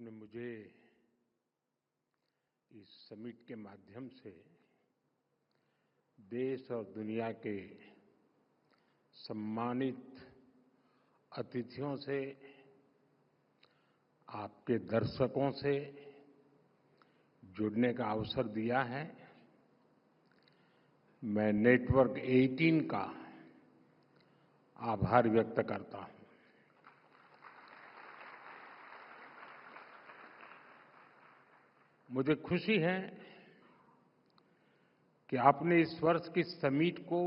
आपने मुझे इस समिट के माध्यम से देश और दुनिया के सम्मानित अतिथियों से, आपके दर्शकों से जुड़ने का अवसर दिया है। मैं नेटवर्क 18 का आभार व्यक्त करता हूं। मुझे खुशी है कि आपने इस वर्ष की समिट को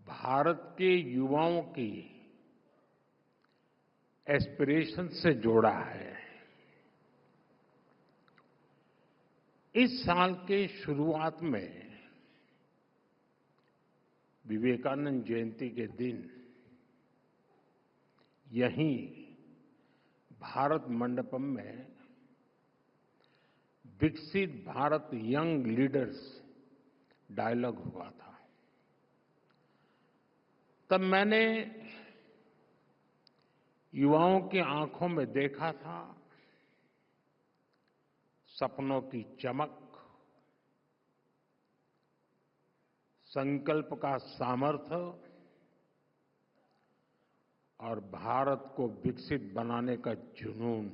भारत के युवाओं की एस्पिरेशन से जोड़ा है। इस साल के शुरुआत में विवेकानंद जयंती के दिन यहीं भारत मंडपम में विकसित भारत यंग लीडर्स डायलॉग हुआ था। तब मैंने युवाओं की आंखों में देखा था सपनों की चमक, संकल्प का सामर्थ्य और भारत को विकसित बनाने का जुनून।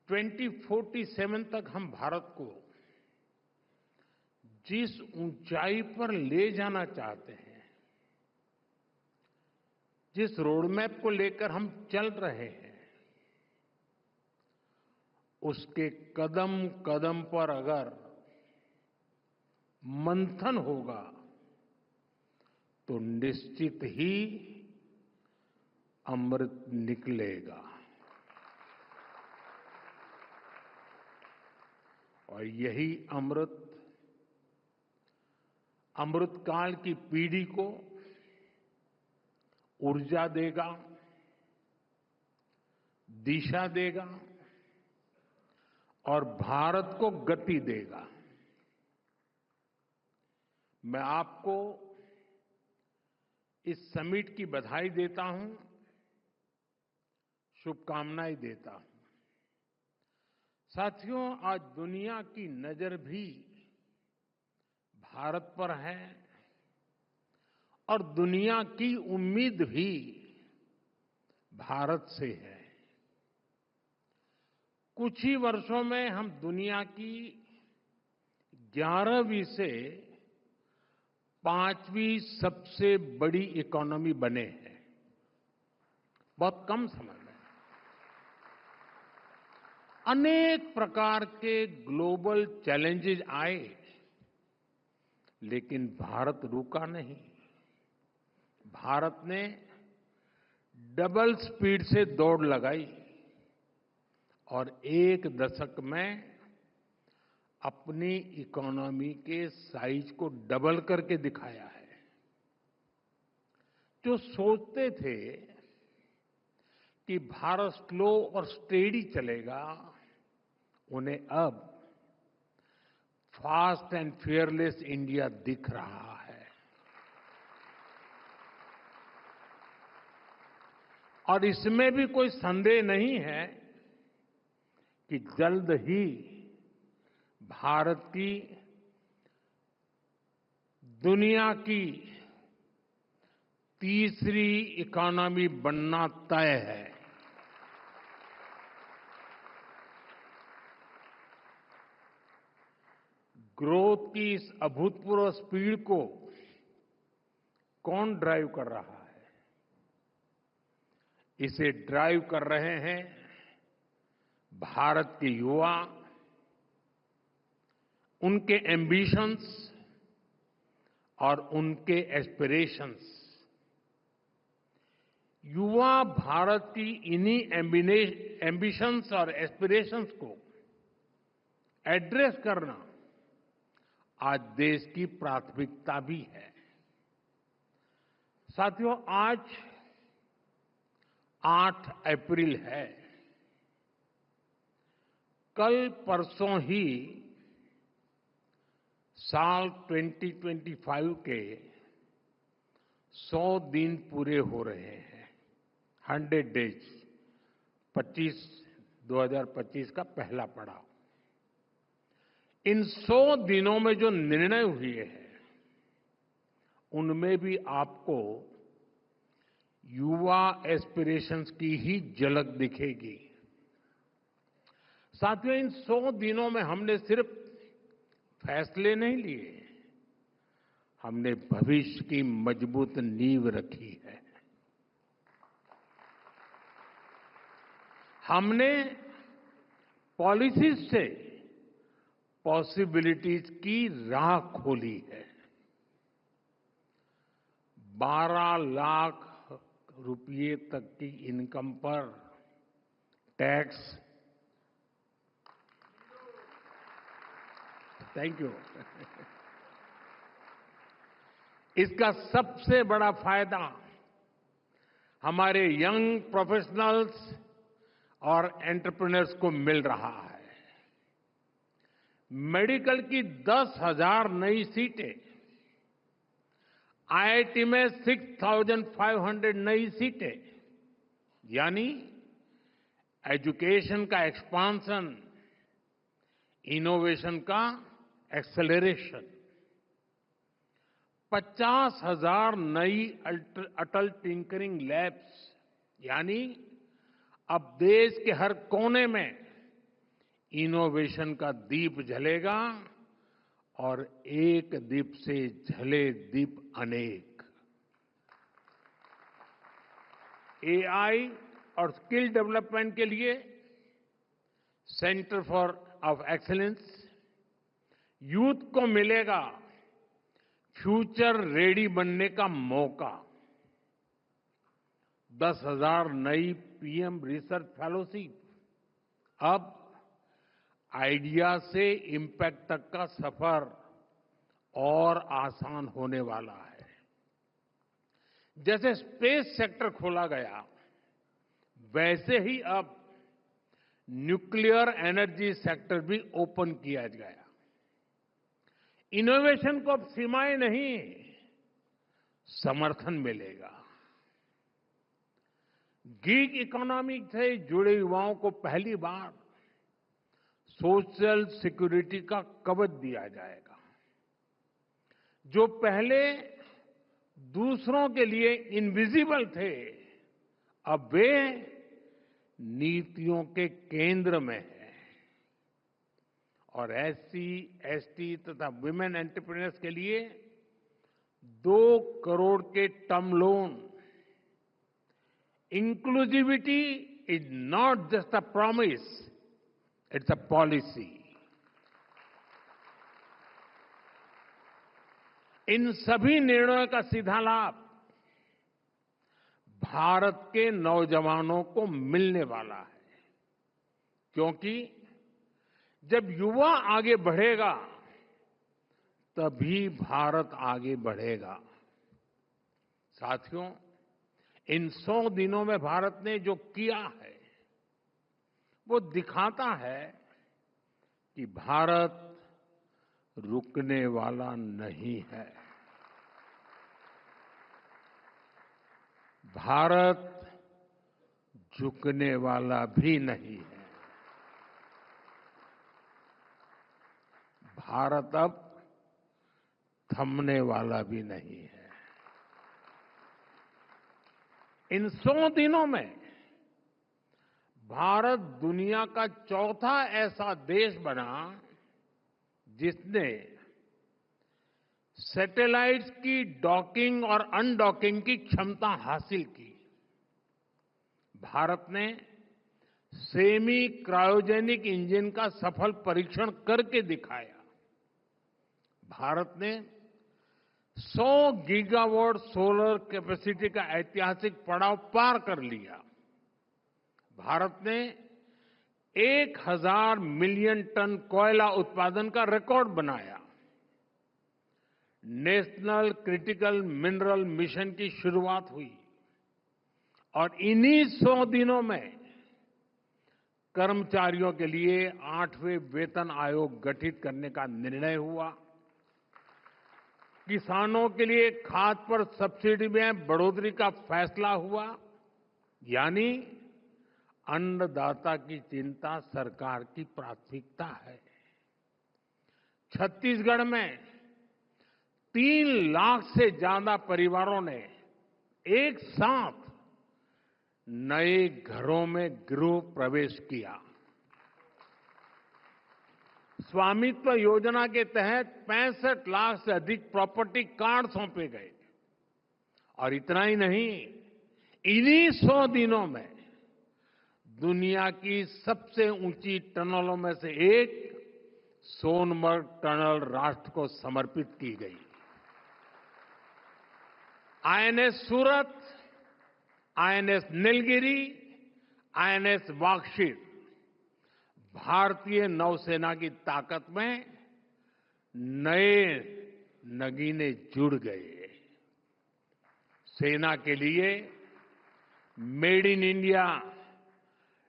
ट्वेंटी 47 तक हम भारत को जिस ऊंचाई पर ले जाना चाहते हैं, जिस रोडमैप को लेकर हम चल रहे हैं, उसके कदम कदम पर अगर मंथन होगा तो निश्चित ही अमृत निकलेगा। और यही अमृतकाल की पीढ़ी को ऊर्जा देगा, दिशा देगा और भारत को गति देगा। मैं आपको इस समिट की बधाई देता हूं, शुभकामनाएं देता हूं। साथियों, आज दुनिया की नजर भी भारत पर है और दुनिया की उम्मीद भी भारत से है। कुछ ही वर्षों में हम दुनिया की 11वीं से 5वीं सबसे बड़ी इकोनॉमी बने हैं। बहुत कम समय में अनेक प्रकार के ग्लोबल चैलेंजेस आए, लेकिन भारत रुका नहीं। भारत ने डबल स्पीड से दौड़ लगाई और एक दशक में अपनी इकोनॉमी के साइज को डबल करके दिखाया है। जो सोचते थे कि भारत स्लो और स्टेडी चलेगा, उन्हें अब फास्ट एंड फियरलेस इंडिया दिख रहा है। और इसमें भी कोई संदेह नहीं है कि जल्द ही भारत की दुनिया की तीसरी इकोनॉमी बनना तय है। ग्रोथ की इस अभूतपूर्व स्पीड को कौन ड्राइव कर रहा है? इसे ड्राइव कर रहे हैं भारत के युवा, उनके एम्बिशंस और उनके एस्पिरेशंस। युवा भारत की इन्हीं एम्बिशंस और एस्पिरेशंस को एड्रेस करना आज देश की प्राथमिकता भी है। साथियों, आज 8 अप्रैल है। कल परसों ही साल 2025 के 100 दिन पूरे हो रहे हैं। 100 डेज 2025 का पहला पड़ाव। इन 100 दिनों में जो निर्णय हुए हैं उनमें भी आपको युवा एस्पिरेशंस की ही झलक दिखेगी। साथियों, इन 100 दिनों में हमने सिर्फ फैसले नहीं लिए, हमने भविष्य की मजबूत नींव रखी है। हमने पॉलिसीज से पॉसिबिलिटीज की राह खोली है। 12 लाख रुपये तक की इनकम पर टैक्स, थैंक यू, इसका सबसे बड़ा फायदा हमारे यंग प्रोफेशनल्स और एंटरप्रेन्योर्स को मिल रहा है। मेडिकल की 10,000 नई सीटें, आईआईटी में 6,500 नई सीटें, यानी एजुकेशन का एक्सपांशन, इनोवेशन का एक्सेलरेशन। 50,000 नई अटल टिंकरिंग लैब्स, यानी अब देश के हर कोने में इनोवेशन का दीप जलेगा और एक दीप से जले दीप अनेक। एआई और स्किल डेवलपमेंट के लिए सेंटर ऑफ एक्सीलेंस, यूथ को मिलेगा फ्यूचर रेडी बनने का मौका। 10,000 नई पीएम रिसर्च फेलोशिप, अब आइडिया से इम्पैक्ट तक का सफर और आसान होने वाला है। जैसे स्पेस सेक्टर खोला गया, वैसे ही अब न्यूक्लियर एनर्जी सेक्टर भी ओपन किया गया। इनोवेशन को अब सीमाएं नहीं, समर्थन मिलेगा। गीग इकोनॉमी से जुड़े युवाओं को पहली बार सोशल सिक्योरिटी का कवच दिया जाएगा। जो पहले दूसरों के लिए इनविजिबल थे, अब वे नीतियों के केंद्र में हैं। और एससी, एसटी तथा वुमेन एंटरप्रेन्योर्स के लिए 2 करोड़ के term loan. Inclusivity is not just a promise, it's a policy. इन सभी निर्णयों का सीधा लाभ भारत के नौजवानों को मिलने वाला है, क्योंकि जब युवा आगे बढ़ेगा तभी भारत आगे बढ़ेगा। साथियों, इन 100 दिनों में भारत ने जो किया है वो दिखाता है कि भारत रुकने वाला नहीं है। भारत झुकने वाला भी नहीं है। भारत अब थमने वाला भी नहीं है। इन 100 दिनों में भारत दुनिया का चौथा ऐसा देश बना जिसने सैटेलाइट्स की डॉकिंग और अनडॉकिंग की क्षमता हासिल की। भारत ने सेमी क्रायोजेनिक इंजन का सफल परीक्षण करके दिखाया। भारत ने 100 गीगावाट सोलर कैपेसिटी का ऐतिहासिक पड़ाव पार कर लिया। भारत ने 1,000 मिलियन टन कोयला उत्पादन का रिकॉर्ड बनाया। नेशनल क्रिटिकल मिनरल मिशन की शुरुआत हुई और इन्हीं 100 दिनों में कर्मचारियों के लिए 8वें वेतन आयोग गठित करने का निर्णय हुआ। किसानों के लिए खाद पर सब्सिडी में बढ़ोतरी का फैसला हुआ, यानी अन्नदाता की चिंता सरकार की प्राथमिकता है। छत्तीसगढ़ में 3 लाख से ज्यादा परिवारों ने एक साथ नए घरों में गृह प्रवेश किया। स्वामित्व योजना के तहत 65 लाख से अधिक प्रॉपर्टी कार्ड सौंपे गए और इतना ही नहीं, इन्हीं 100 दिनों में दुनिया की सबसे ऊंची टनलों में से एक सोनमर्ग टनल राष्ट्र को समर्पित की गई। आईएनएस सूरत, आईएनएस नीलगिरी, आईएनएस वाक्षित भारतीय नौसेना की ताकत में नए नगीने जुड़ गए। सेना के लिए made in India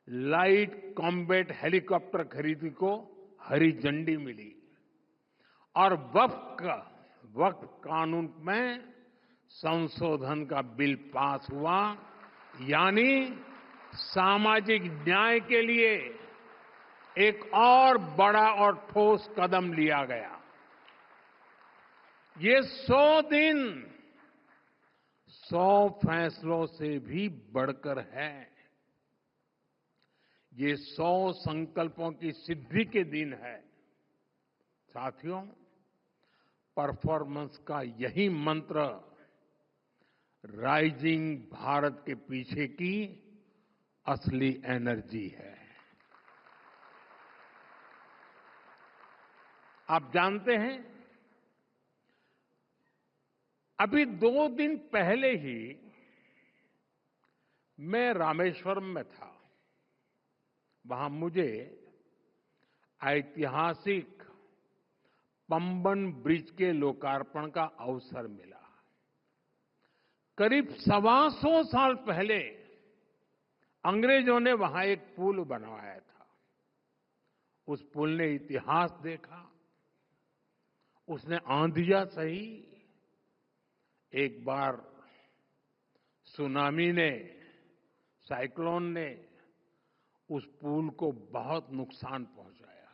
light combat helicopter खरीदी को हरी झंडी मिली और वक्फ कानून में संशोधन का बिल पास हुआ, यानी सामाजिक न्याय के लिए एक और बड़ा और ठोस कदम लिया गया। ये 100 दिन 100 फैसलों से भी बढ़कर है। ये 100 संकल्पों की सिद्धि के दिन है। साथियों, परफॉर्मेंस का यही मंत्र राइजिंग भारत के पीछे की असली एनर्जी है। आप जानते हैं, अभी 2 दिन पहले ही मैं रामेश्वरम में था। वहां मुझे ऐतिहासिक पंबन ब्रिज के लोकार्पण का अवसर मिला। करीब 125 साल पहले अंग्रेजों ने वहां एक पुल बनवाया था। उस पुल ने इतिहास देखा, उसने आंधियां सही। एक बार सुनामी ने, साइक्लोन ने उस पुल को बहुत नुकसान पहुंचाया।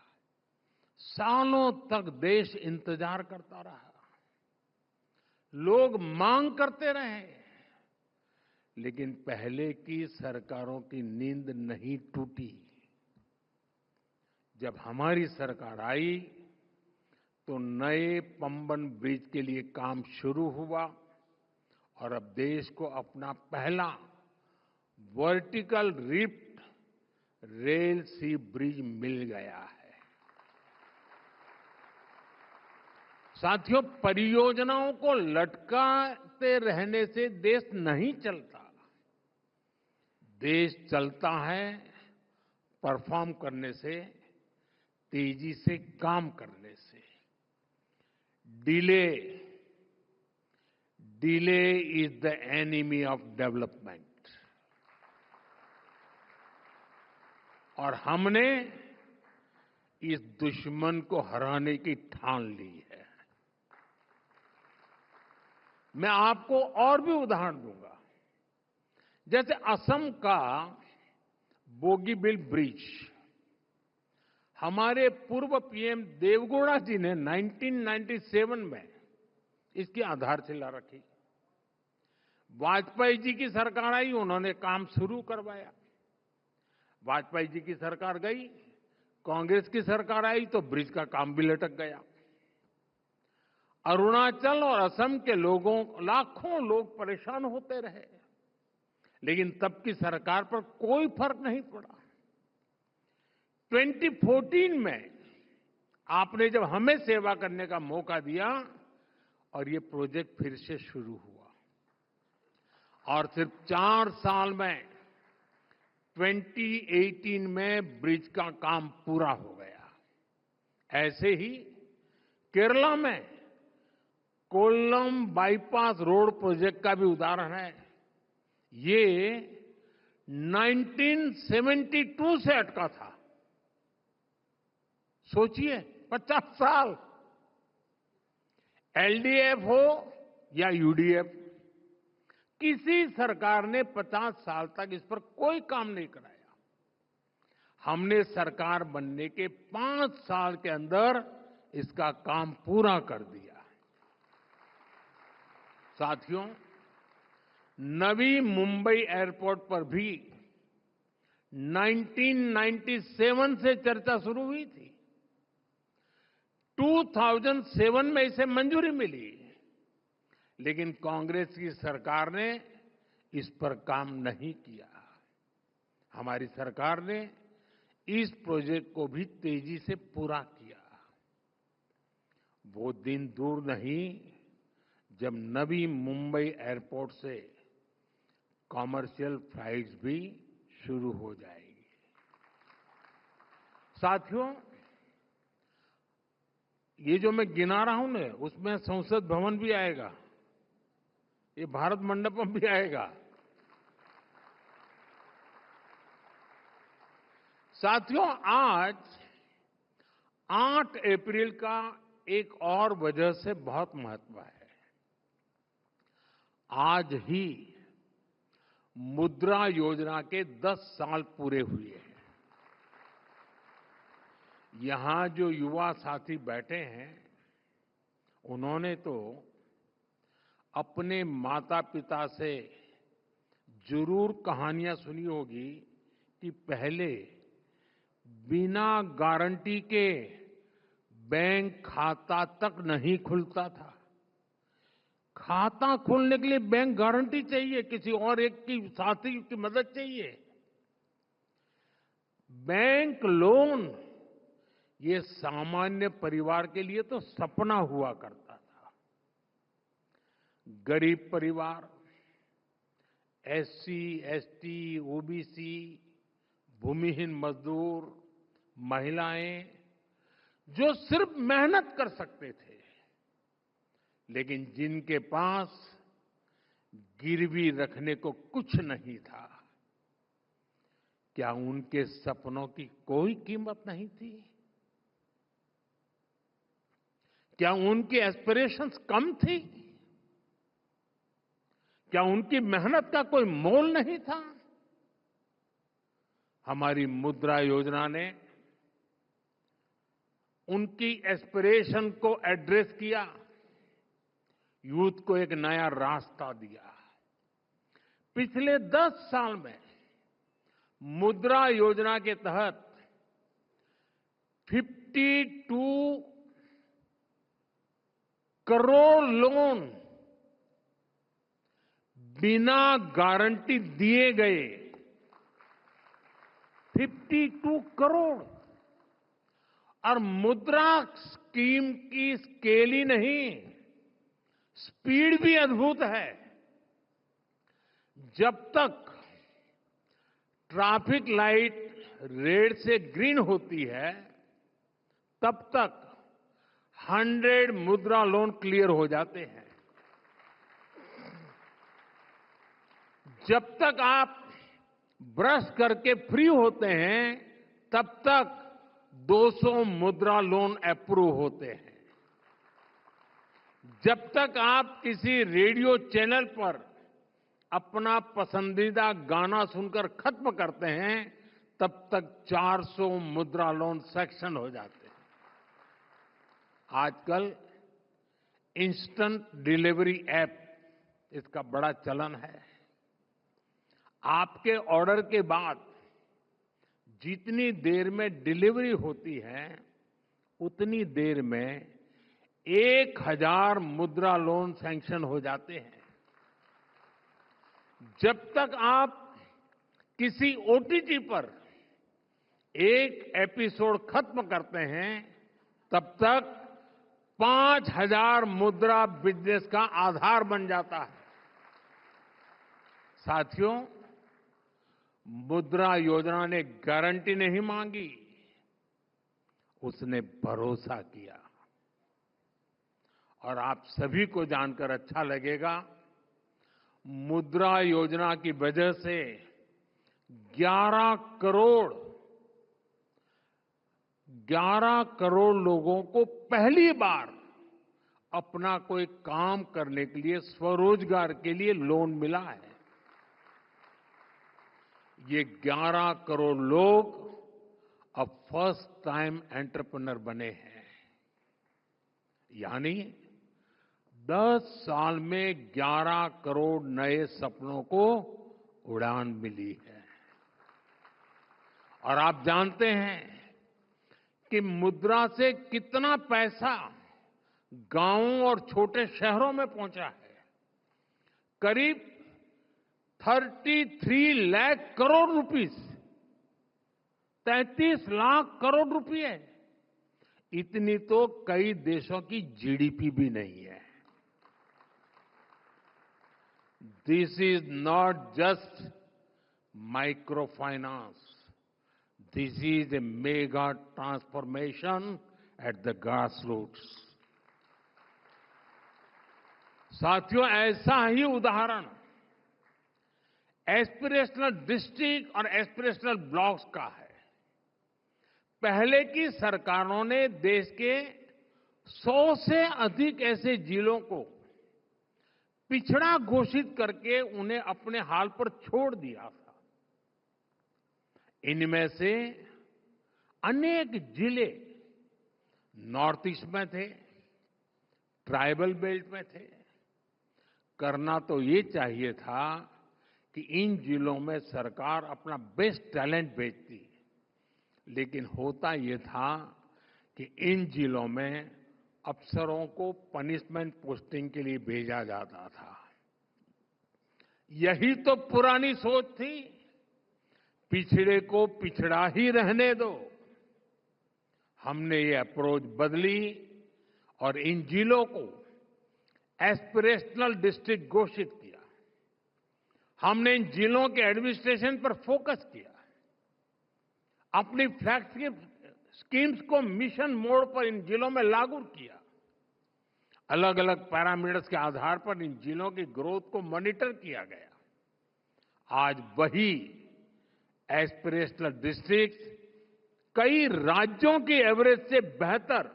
सालों तक देश इंतजार करता रहा, लोग मांग करते रहे, लेकिन पहले की सरकारों की नींद नहीं टूटी। जब हमारी सरकार आई तो नए पंबन ब्रिज के लिए काम शुरू हुआ और अब देश को अपना पहला वर्टिकल रिफ्ट रेल सी ब्रिज मिल गया है। साथियों, परियोजनाओं को लटकाते रहने से देश नहीं चलता। देश चलता है परफॉर्म करने से, तेजी से काम करने से। Delay is the enemy of development. और हमने इस दुश्मन को हराने की ठान ली है। मैं आपको और भी उदाहरण दूंगा। जैसे असम का बोगीबिल ब्रिज, हमारे पूर्व पीएम देवगौड़ा जी ने 1997 में इसकी आधारशिला रखी। वाजपेयी जी की सरकार आई, उन्होंने काम शुरू करवाया। वाजपेयी जी की सरकार गई, कांग्रेस की सरकार आई तो ब्रिज का काम भी लटक गया। अरुणाचल और असम के लोगों, लाखों लोग परेशान होते रहे, लेकिन तब की सरकार पर कोई फर्क नहीं पड़ा। 2014 में आपने जब हमें सेवा करने का मौका दिया और ये प्रोजेक्ट फिर से शुरू हुआ और सिर्फ 4 साल में 2018 में ब्रिज का काम पूरा हो गया। ऐसे ही केरला में कोल्लम बाईपास रोड प्रोजेक्ट का भी उदाहरण है। ये 1972 से अटका था। सोचिए, 50 साल। एलडीएफ हो या यूडीएफ, किसी सरकार ने 50 साल तक इस पर कोई काम नहीं कराया। हमने सरकार बनने के 5 साल के अंदर इसका काम पूरा कर दिया। साथियों, नवी मुंबई एयरपोर्ट पर भी 1997 से चर्चा शुरू हुई थी। 2007 में इसे मंजूरी मिली, लेकिन कांग्रेस की सरकार ने इस पर काम नहीं किया। हमारी सरकार ने इस प्रोजेक्ट को भी तेजी से पूरा किया। वो दिन दूर नहीं जब नवी मुंबई एयरपोर्ट से कॉमर्शियल फ्लाइट्स भी शुरू हो जाएगी। साथियों, ये जो मैं गिना रहा हूं ना, उसमें संसद भवन भी आएगा, ये भारत मंडपम भी आएगा। साथियों, आज 8 अप्रैल का एक और वजह से बहुत महत्व है। आज ही मुद्रा योजना के 10 साल पूरे हुए हैं। यहां जो युवा साथी बैठे हैं, उन्होंने तो अपने माता पिता से जरूर कहानियां सुनी होगी कि पहले बिना गारंटी के बैंक खाता तक नहीं खुलता था। खाता खोलने के लिए बैंक गारंटी चाहिए, किसी और एक की साथी की मदद चाहिए। बैंक लोन ये सामान्य परिवार के लिए तो सपना हुआ करता था। गरीब परिवार, एससी, एसटी, ओबीसी, भूमिहीन मजदूर, महिलाएं, जो सिर्फ मेहनत कर सकते थे, लेकिन जिनके पास गिरवी रखने को कुछ नहीं था, क्या उनके सपनों की कोई कीमत नहीं थी? क्या उनकी एस्पिरेशंस कम थी? क्या उनकी मेहनत का कोई मोल नहीं था? हमारी मुद्रा योजना ने उनकी एस्पिरेशन को एड्रेस किया, यूथ को एक नया रास्ता दिया। पिछले 10 साल में मुद्रा योजना के तहत 52 करोड़ लोन बिना गारंटी दिए गए। 52 करोड़। और मुद्रा स्कीम की स्केल ही नहीं, स्पीड भी अद्भुत है। जब तक ट्रैफिक लाइट रेड से ग्रीन होती है, तब तक 100 मुद्रा लोन क्लियर हो जाते हैं। जब तक आप ब्रश करके फ्री होते हैं, तब तक 200 मुद्रा लोन अप्रूव होते हैं। जब तक आप किसी रेडियो चैनल पर अपना पसंदीदा गाना सुनकर खत्म करते हैं, तब तक 400 मुद्रा लोन सैंक्शन हो जाते हैं। आजकल इंस्टेंट डिलीवरी ऐप, इसका बड़ा चलन है। आपके ऑर्डर के बाद जितनी देर में डिलीवरी होती है, उतनी देर में 1000 मुद्रा लोन सैंक्शन हो जाते हैं। जब तक आप किसी ओटीटी पर एक एपिसोड खत्म करते हैं, तब तक 5000 मुद्रा बिजनेस का आधार बन जाता है। साथियों, मुद्रा योजना ने गारंटी नहीं मांगी, उसने भरोसा किया। और आप सभी को जानकर अच्छा लगेगा, मुद्रा योजना की वजह से 11 करोड़ लोगों को पहली बार अपना कोई काम करने के लिए, स्वरोजगार के लिए लोन मिला है। ये 11 करोड़ लोग अब फर्स्ट टाइम एंटरप्रेन्योर बने हैं। यानी 10 साल में 11 करोड़ नए सपनों को उड़ान मिली है। और आप जानते हैं कि मुद्रा से कितना पैसा गांवों और छोटे शहरों में पहुंचा है। करीब 33 लाख करोड़ रुपीस, 33 लाख करोड़ रुपए, इतनी तो कई देशों की जीडीपी भी नहीं है। This is not just micro finance, this is a mega transformation at the grass roots. साथियों, ऐसा ही उदाहरण एस्पिरेशनल डिस्ट्रिक्ट और एस्पिरेशनल ब्लॉक्स का है। पहले की सरकारों ने देश के 100 से अधिक ऐसे जिलों को पिछड़ा घोषित करके उन्हें अपने हाल पर छोड़ दिया था। इनमें से अनेक जिले नॉर्थ ईस्ट में थे, ट्राइबल बेल्ट में थे। करना तो ये चाहिए था कि इन जिलों में सरकार अपना बेस्ट टैलेंट भेजती, लेकिन होता ये था कि इन जिलों में अफसरों को पनिशमेंट पोस्टिंग के लिए भेजा जाता था। यही तो पुरानी सोच थी, पिछड़े को पिछड़ा ही रहने दो। हमने ये अप्रोच बदली और इन जिलों को एस्पिरेशनल डिस्ट्रिक्ट घोषित किया। हमने इन जिलों के एडमिनिस्ट्रेशन पर फोकस किया, अपनी फ्लैगशिप स्कीम्स को मिशन मोड पर इन जिलों में लागू किया। अलग अलग पैरामीटर्स के आधार पर इन जिलों की ग्रोथ को मॉनिटर किया गया। आज वही एस्पिरेशनल डिस्ट्रिक्ट कई राज्यों की एवरेज से बेहतर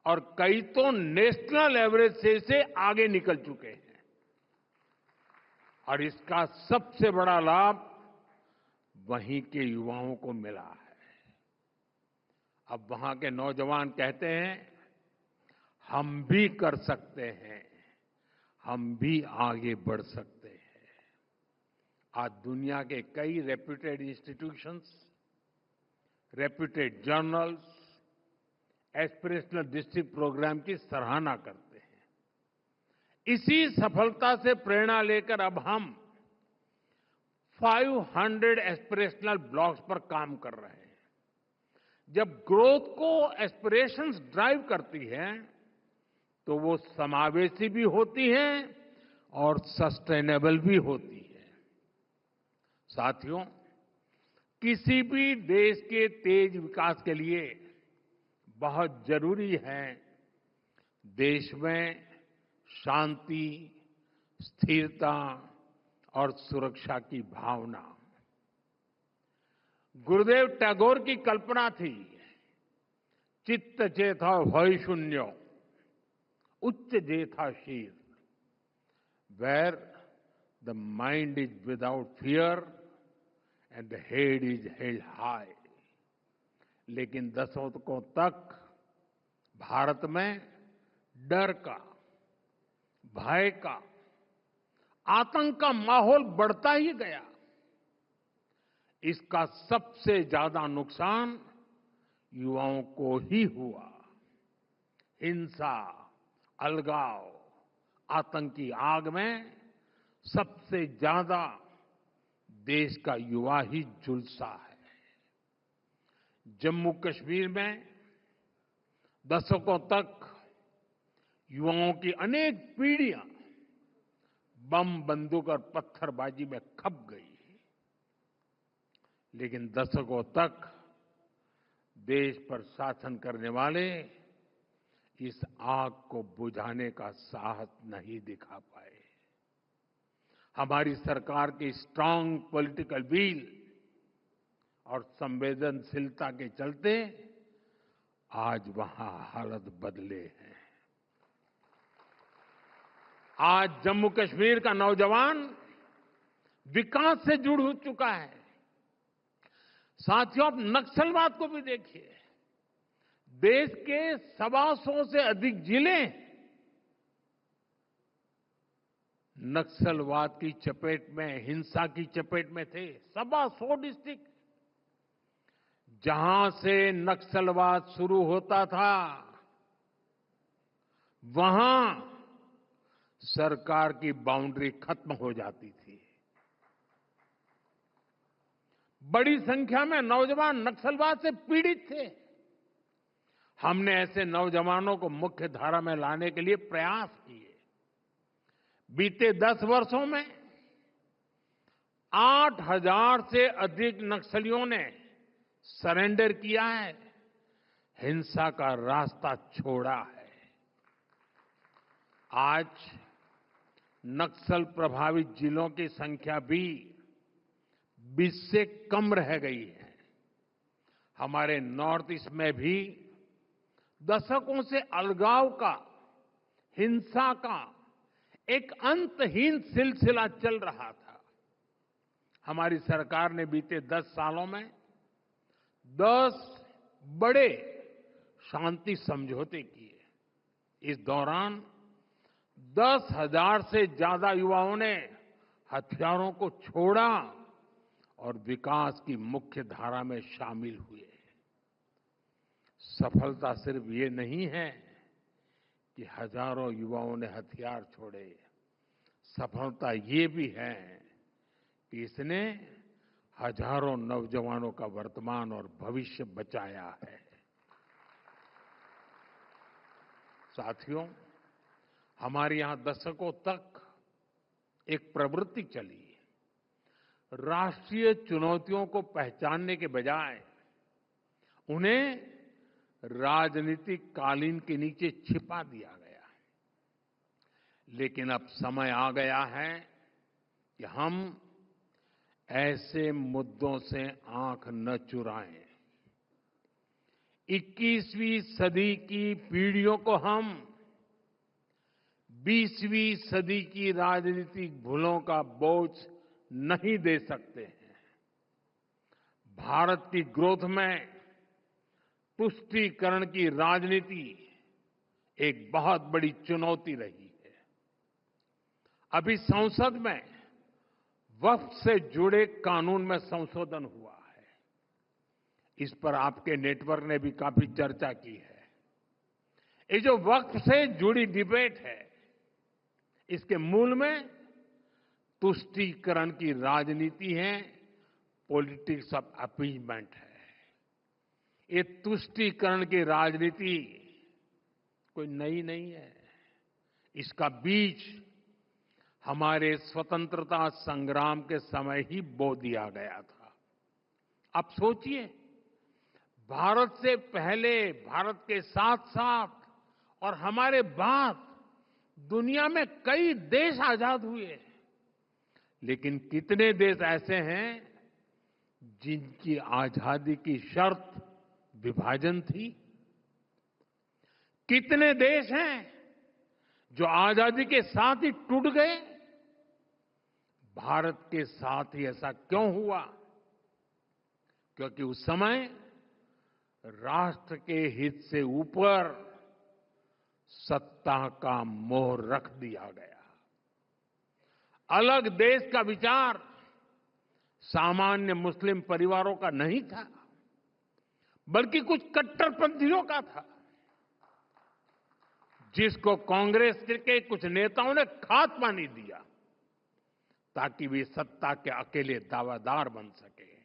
और कई तो नेशनल एवरेज से आगे निकल चुके हैं। और इसका सबसे बड़ा लाभ वहीं के युवाओं को मिला है। अब वहां के नौजवान कहते हैं, हम भी कर सकते हैं, हम भी आगे बढ़ सकते हैं। आज दुनिया के कई reputed institutions, reputed journals aspirational district programme की सराहना करते हैं। इसी सफलता से प्रेरणा लेकर अब हम 500 एस्पिरेशनल ब्लॉक्स पर काम कर रहे हैं। जब ग्रोथ को एस्पिरेशंस ड्राइव करती है तो वो समावेशी भी होती है और सस्टेनेबल भी होती है। साथियों, किसी भी देश के तेज विकास के लिए बहुत जरूरी है देश में शांति, स्थिरता और सुरक्षा की भावना। गुरुदेव टैगोर की कल्पना थी, चित्त चेता भय शून्य, उच्च जेथा शीर, where the mind is without fear and the head is held high. लेकिन दशकों तक भारत में डर का, भय का, आतंक का माहौल बढ़ता ही गया। इसका सबसे ज्यादा नुकसान युवाओं को ही हुआ। हिंसा, अलगाव, आतंकी आग में सबसे ज्यादा देश का युवा ही झुलसा है। जम्मू कश्मीर में दशकों तक युवाओं की अनेक पीढ़ियां बम, बंदूक और पत्थरबाजी में खप गई। लेकिन दशकों तक देश पर शासन करने वाले इस आग को बुझाने का साहस नहीं दिखा पाए। हमारी सरकार की स्ट्रांग पॉलिटिकल विल और संवेदनशीलता के चलते आज वहां हालत बदले हैं। आज जम्मू कश्मीर का नौजवान विकास से जुड़ हो चुका है। साथियों, आप नक्सलवाद को भी देखिए। देश के 125 से अधिक जिले नक्सलवाद की चपेट में, हिंसा की चपेट में थे। 125 डिस्ट्रिक्ट। जहां से नक्सलवाद शुरू होता था, वहां सरकार की बाउंड्री खत्म हो जाती थी। बड़ी संख्या में नौजवान नक्सलवाद से पीड़ित थे। हमने ऐसे नौजवानों को मुख्य धारा में लाने के लिए प्रयास किए। बीते 10 वर्षों में 8,000 से अधिक नक्सलियों ने सरेंडर किया है, हिंसा का रास्ता छोड़ा है। आज नक्सल प्रभावित जिलों की संख्या भी 20 से कम रह गई है। हमारे नॉर्थ ईस्ट में भी दशकों से अलगाव का, हिंसा का एक अंतहीन सिलसिला चल रहा था। हमारी सरकार ने बीते 10 सालों में 10 बड़े शांति समझौते किए। इस दौरान 10,000 से ज्यादा युवाओं ने हथियारों को छोड़ा और विकास की मुख्य धारा में शामिल हुए। सफलता सिर्फ ये नहीं है कि हजारों युवाओं ने हथियार छोड़े। सफलता ये भी है कि इसने हजारों नौजवानों का वर्तमान और भविष्य बचाया है। साथियों, हमारे यहां दशकों तक एक प्रवृत्ति चली। राष्ट्रीय चुनौतियों को पहचानने के बजाय उन्हें राजनीतिक कालीन के नीचे छिपा दिया गया। लेकिन अब समय आ गया है कि हम ऐसे मुद्दों से आंख न चुराएं। 21वीं सदी की पीढ़ियों को हम 20वीं सदी की राजनीतिक भूलों का बोझ नहीं दे सकते हैं। भारत की ग्रोथ में तुष्टीकरण की राजनीति एक बहुत बड़ी चुनौती रही है। अभी संसद में वक्फ से जुड़े कानून में संशोधन हुआ है। इस पर आपके नेटवर्क ने भी काफी चर्चा की है। ये जो वक्फ से जुड़ी डिबेट है, इसके मूल में तुष्टीकरण की राजनीति है, पॉलिटिक्स ऑफ अपीजमेंट है। ये तुष्टीकरण की राजनीति कोई नई नहीं है। इसका बीज हमारे स्वतंत्रता संग्राम के समय ही बो दिया गया था। अब सोचिए, भारत से पहले, भारत के साथ साथ और हमारे बाद दुनिया में कई देश आजाद हुए, लेकिन कितने देश ऐसे हैं जिनकी आजादी की शर्त विभाजन थी? कितने देश हैं जो आजादी के साथ ही टूट गए? भारत के साथ ही ऐसा क्यों हुआ? क्योंकि उस समय राष्ट्र के हित से ऊपर सत्ता का मोह रख दिया गया। अलग देश का विचार सामान्य मुस्लिम परिवारों का नहीं था, बल्कि कुछ कट्टरपंथियों का था, जिसको कांग्रेस के कुछ नेताओं ने खाद पानी दिया ताकि वे सत्ता के अकेले दावेदार बन सके।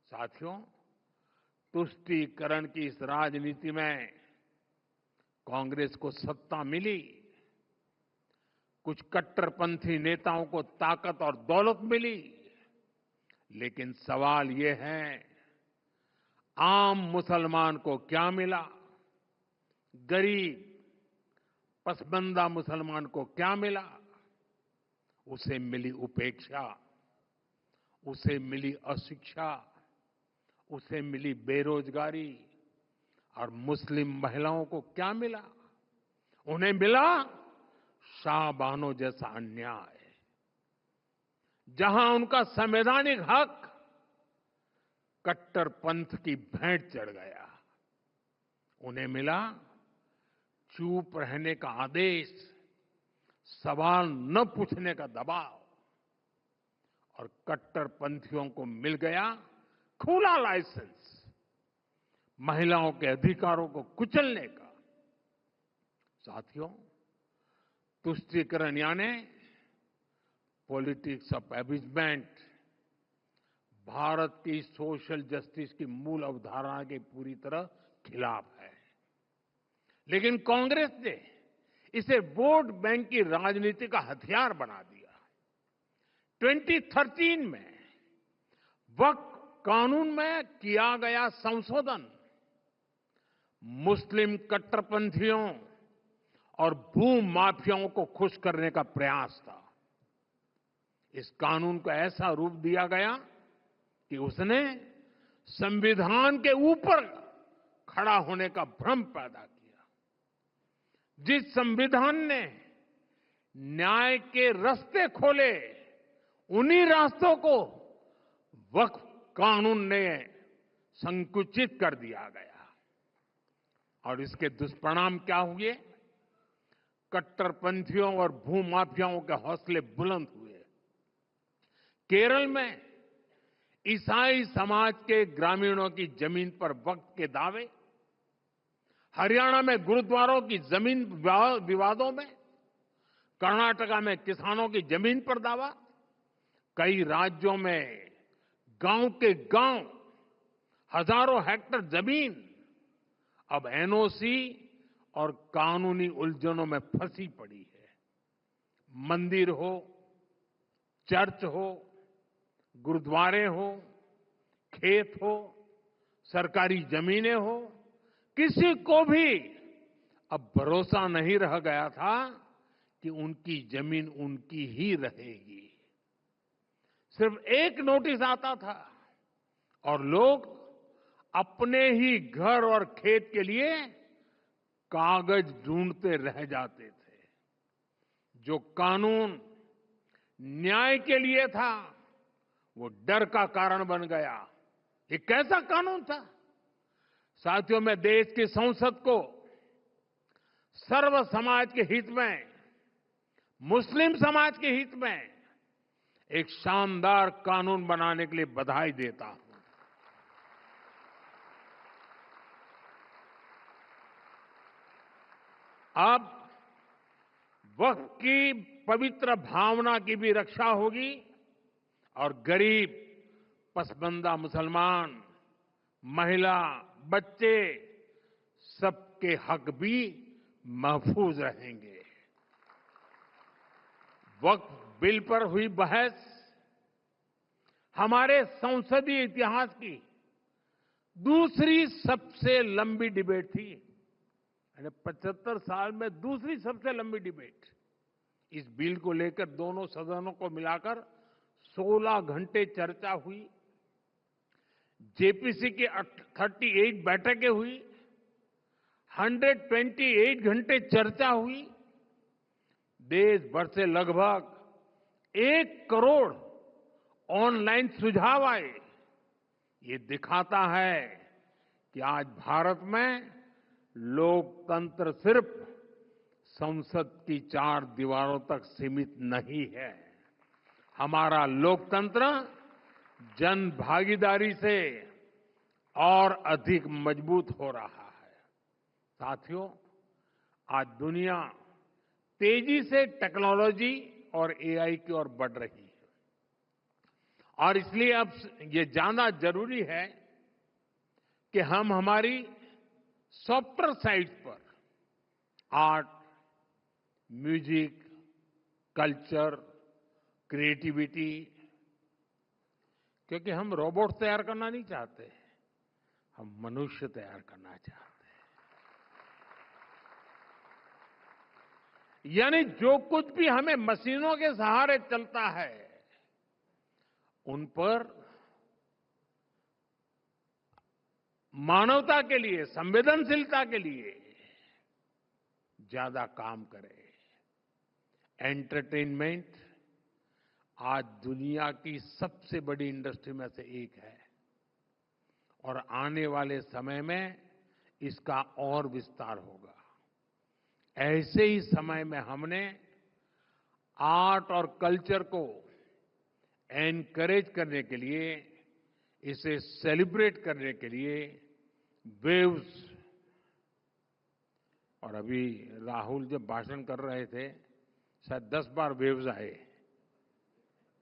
साथियों, तुष्टीकरण की इस राजनीति में कांग्रेस को सत्ता मिली, कुछ कट्टरपंथी नेताओं को ताकत और दौलत मिली, लेकिन सवाल ये है, आम मुसलमान को क्या मिला? गरीब पसबंदा मुसलमान को क्या मिला? उसे मिली उपेक्षा, उसे मिली अशिक्षा, उसे मिली बेरोजगारी। और मुस्लिम महिलाओं को क्या मिला? उन्हें मिला शाहबानो जैसा अन्याय, जहां उनका संवैधानिक हक कट्टरपंथ की भेंट चढ़ गया, उन्हें मिला चुप रहने का आदेश, सवाल न पूछने का दबाव, और कट्टरपंथियों को मिल गया खुला लाइसेंस महिलाओं के अधिकारों को कुचलने का। साथियों, तुष्टीकरण यानी पॉलिटिक्स ऑफ एबिजमेंट भारत की सोशल जस्टिस की मूल अवधारणा के पूरी तरह खिलाफ है। लेकिन कांग्रेस ने इसे वोट बैंक की राजनीति का हथियार बना दिया। 2013 में वक्फ कानून में किया गया संशोधन मुस्लिम कट्टरपंथियों और भूमाफियाओं को खुश करने का प्रयास था। इस कानून को ऐसा रूप दिया गया कि उसने संविधान के ऊपर खड़ा होने का भ्रम पैदा किया। जिस संविधान ने न्याय के रास्ते खोले, उन्हीं रास्तों को वक्फ कानून ने संकुचित कर दिया गया, और इसके दुष्परिणाम क्या हुए? कट्टरपंथियों और भूमाफियाओं के हौसले बुलंद हुए। केरल में ईसाई समाज के ग्रामीणों की जमीन पर वक्फ के दावे, हरियाणा में गुरुद्वारों की जमीन विवादों में, कर्नाटका में किसानों की जमीन पर दावा, कई राज्यों में गांव के गांव हजारों हेक्टेयर जमीन अब एनओसी और कानूनी उलझनों में फंसी पड़ी है। मंदिर हो, चर्च हो, गुरुद्वारे हो, खेत हो, सरकारी जमीनें हो, किसी को भी अब भरोसा नहीं रह गया था कि उनकी जमीन उनकी ही रहेगी। सिर्फ एक नोटिस आता था और लोग अपने ही घर और खेत के लिए कागज ढूंढते रह जाते थे। जो कानून न्याय के लिए था, वो डर का कारण बन गया। ये कैसा कानून था? साथियों, मैं देश की संसद को सर्व समाज के हित में, मुस्लिम समाज के हित में एक शानदार कानून बनाने के लिए बधाई देता हूं। अब वक्फ की पवित्र भावना की भी रक्षा होगी और गरीब, पसमानदा मुसलमान, महिला, बच्चे, सबके हक भी महफूज रहेंगे। वक्फ बिल पर हुई बहस हमारे संसदीय इतिहास की दूसरी सबसे लंबी डिबेट थी। 75 साल में दूसरी सबसे लंबी डिबेट। इस बिल को लेकर दोनों सदनों को मिलाकर 16 घंटे चर्चा हुई। जेपीसी की 38 बैठकें हुई, 128 घंटे चर्चा हुई। देश भर से लगभग 1 करोड़ ऑनलाइन सुझाव आए। ये दिखाता है कि आज भारत में लोकतंत्र सिर्फ संसद की 4 दीवारों तक सीमित नहीं है। हमारा लोकतंत्र जन भागीदारी से और अधिक मजबूत हो रहा है। साथियों, आज दुनिया तेजी से टेक्नोलॉजी और एआई की ओर बढ़ रही है, और इसलिए अब ये जानना जरूरी है कि हम हमारी सॉफ्टवेयर साइट्स पर आर्ट, म्यूजिक, कल्चर, क्रिएटिविटी, क्योंकि हम रोबोट तैयार करना नहीं चाहते, हम मनुष्य तैयार करना चाहते हैं। यानी जो कुछ भी हमें मशीनों के सहारे चलता है, उन पर मानवता के लिए, संवेदनशीलता के लिए ज्यादा काम करें। एंटरटेनमेंट आज दुनिया की सबसे बड़ी इंडस्ट्री में से एक है और आने वाले समय में इसका और विस्तार होगा। ऐसे ही समय में हमने आर्ट और कल्चर को एनकरेज करने के लिए, इसे सेलिब्रेट करने के लिए वेव्स, और अभी राहुल जब भाषण कर रहे थे शायद 10 बार वेव्स आए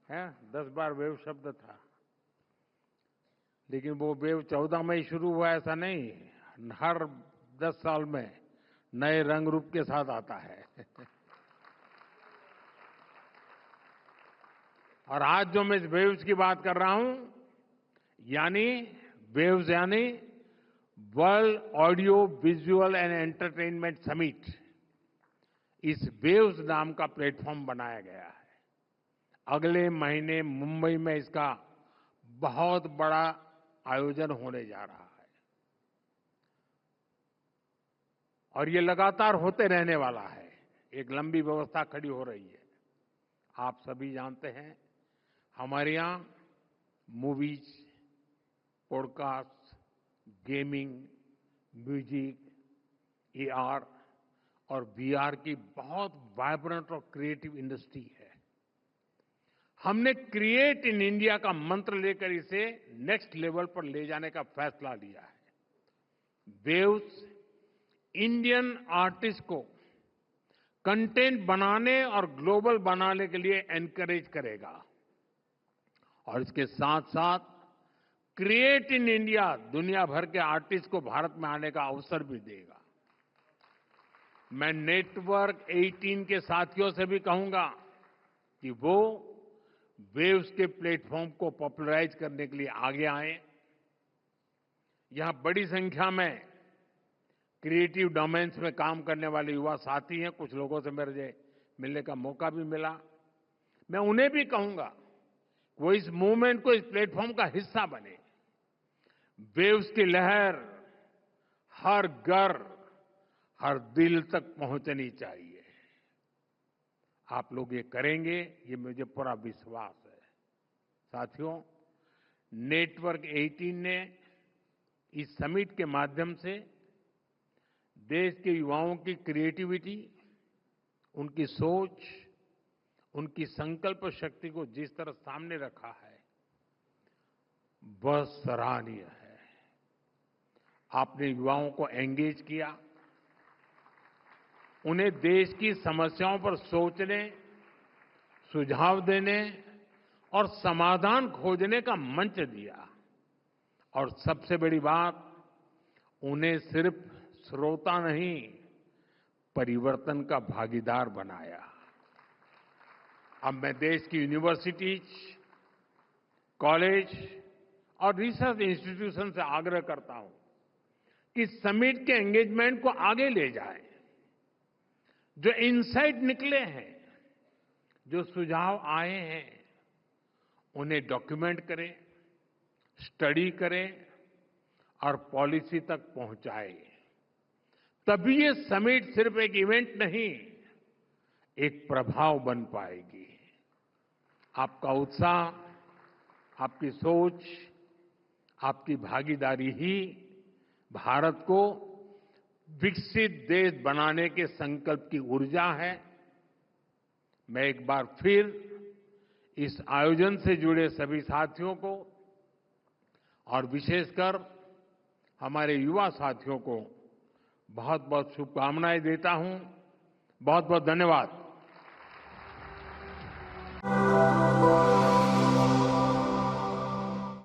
हैं, 10 बार वेव शब्द था, लेकिन वो वेव 14 में ही शुरू हुआ ऐसा नहीं, हर 10 साल में नए रंग रूप के साथ आता है। और आज जो मैं इस वेव्स की बात कर रहा हूं, यानी वेव्स यानी world audio visual and entertainment summit, इस वेव्स नाम का प्लेटफॉर्म बनाया गया है। अगले महीने मुंबई में इसका बहुत बड़ा आयोजन होने जा रहा है और ये लगातार होते रहने वाला है। एक लंबी व्यवस्था खड़ी हो रही है। आप सभी जानते हैं, हमारे यहां movies, podcast, gaming, music, AR और वीआर की बहुत वाइब्रेंट और क्रिएटिव इंडस्ट्री है। हमने क्रिएट इन इंडिया का मंत्र लेकर इसे नेक्स्ट लेवल पर ले जाने का फैसला लिया है। वेव्स इंडियन आर्टिस्ट को कंटेंट बनाने और ग्लोबल बनाने के लिए एनकरेज करेगा और इसके साथ साथ क्रिएट इन इंडिया दुनिया भर के आर्टिस्ट को भारत में आने का अवसर भी देगा। मैं नेटवर्क 18 के साथियों से भी कहूंगा कि वो वेव्स के प्लेटफॉर्म को पॉपुलराइज करने के लिए आगे आए। यहां बड़ी संख्या में क्रिएटिव डोमेन्स में काम करने वाले युवा साथी हैं। कुछ लोगों से मेरे मिलने का मौका भी मिला। मैं उन्हें भी कहूंगा वो इस मूवमेंट को, इस प्लेटफॉर्म का हिस्सा बने। वेव्स की लहर हर घर, हर दिल तक पहुंचनी चाहिए। आप लोग ये करेंगे, ये मुझे पूरा विश्वास है। साथियों, नेटवर्क 18 ने इस समिट के माध्यम से देश के युवाओं की क्रिएटिविटी, उनकी सोच, उनकी संकल्प शक्ति को जिस तरह सामने रखा है, वह सराहनीय है। आपने युवाओं को एंगेज किया, उन्हें देश की समस्याओं पर सोचने, सुझाव देने और समाधान खोजने का मंच दिया और सबसे बड़ी बात, उन्हें सिर्फ श्रोता नहीं, परिवर्तन का भागीदार बनाया। अब मैं देश की यूनिवर्सिटीज, कॉलेज और रिसर्च इंस्टीट्यूशन से आग्रह करता हूं कि समिट के एंगेजमेंट को आगे ले जाएं। जो इनसाइट निकले हैं, जो सुझाव आए हैं, उन्हें डॉक्यूमेंट करें, स्टडी करें और पॉलिसी तक पहुंचाएं। तभी ये समिट सिर्फ एक इवेंट नहीं, एक प्रभाव बन पाएगी। आपका उत्साह, आपकी सोच, आपकी भागीदारी ही भारत को विकसित देश बनाने के संकल्प की ऊर्जा है। मैं एक बार फिर इस आयोजन से जुड़े सभी साथियों को और विशेषकर हमारे युवा साथियों को बहुत बहुत शुभकामनाएं देता हूं। बहुत बहुत धन्यवाद।